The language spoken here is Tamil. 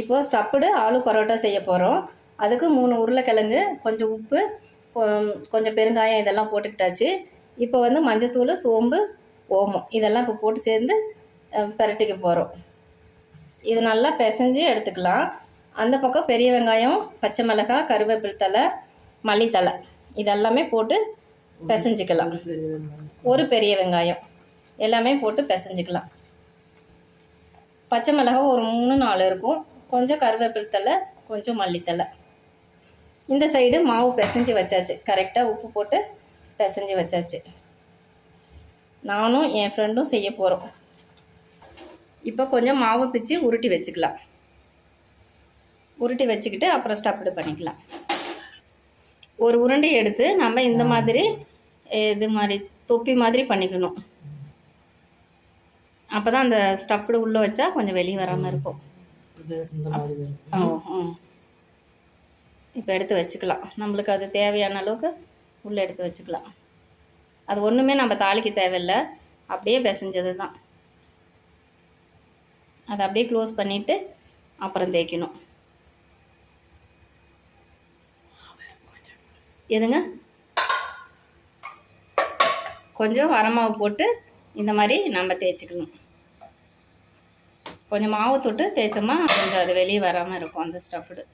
இப்போது ஸ்டஃப்டு ஆலு பரோட்டா செய்ய போகிறோம். அதுக்கு 3 உருளைக்கிழங்கு, கொஞ்சம் உப்பு, கொஞ்சம் பெருங்காயம் இதெல்லாம் போட்டுக்கிட்டாச்சு. இப்போ வந்து மஞ்சத்தூள், சோம்பு, ஓமம் இதெல்லாம் இப்போ போட்டு சேர்ந்து பிரட்டிக்க போகிறோம். இது நல்லா பிசைஞ்சு எடுத்துக்கலாம். அந்த பக்கம் பெரிய வெங்காயம், பச்சை மிளகாய், கருவேப்பிலை தழை, மல்லித்தழை இதெல்லாமே போட்டு பிசைஞ்சிக்கலாம். ஒரு பெரிய வெங்காயம் எல்லாமே போட்டு பிசைஞ்சிக்கலாம். பச்சை மிளகாய் ஒரு 3-4 இருக்கும். கொஞ்சம் கருவேப்பிலை தழை, கொஞ்சம் மல்லித்தழை. இந்த சைடு மாவு பிசைஞ்சு வச்சாச்சு. கரெக்டாக உப்பு போட்டு பிசைஞ்சு வச்சாச்சு. நானும் என் ஃப்ரெண்டும் செய்ய போகிறோம். இப்போ கொஞ்சம் மாவு பிச்சு உருட்டி வச்சுக்கலாம். உருட்டி வச்சுக்கிட்டு அப்புறம் ஸ்டஃப்டு பண்ணிக்கலாம். ஒரு உருண்டை எடுத்து நம்ம இந்த மாதிரி இது மாதிரி தொப்பி மாதிரி பண்ணிக்கணும். அப்போ தான் அந்த ஸ்டஃப்டு உள்ளே வச்சா கொஞ்சம் வெளியே வராமல் இருக்கும். இப்போ எடுத்து வச்சுக்கலாம். நம்மளுக்கு அது தேவையான அளவுக்கு உள்ளே எடுத்து வச்சுக்கலாம். அது ஒன்றுமே நம்ம தாளிக்க தேவையில்லை, அப்படியே பிசைஞ்சது தான். அதை அப்படியே க்ளோஸ் பண்ணிவிட்டு அப்புறம் தேய்க்கணும். எதுங்க கொஞ்சம் வரமாவு போட்டு இந்த மாதிரி நம்ம தேய்ச்சிக்கணும். கொஞ்சம் மாவு தொட்டு தேய்ச்சோமா கொஞ்சம் அது வெளியே வராமல் இருக்கும் அந்த ஸ்டஃப்டு.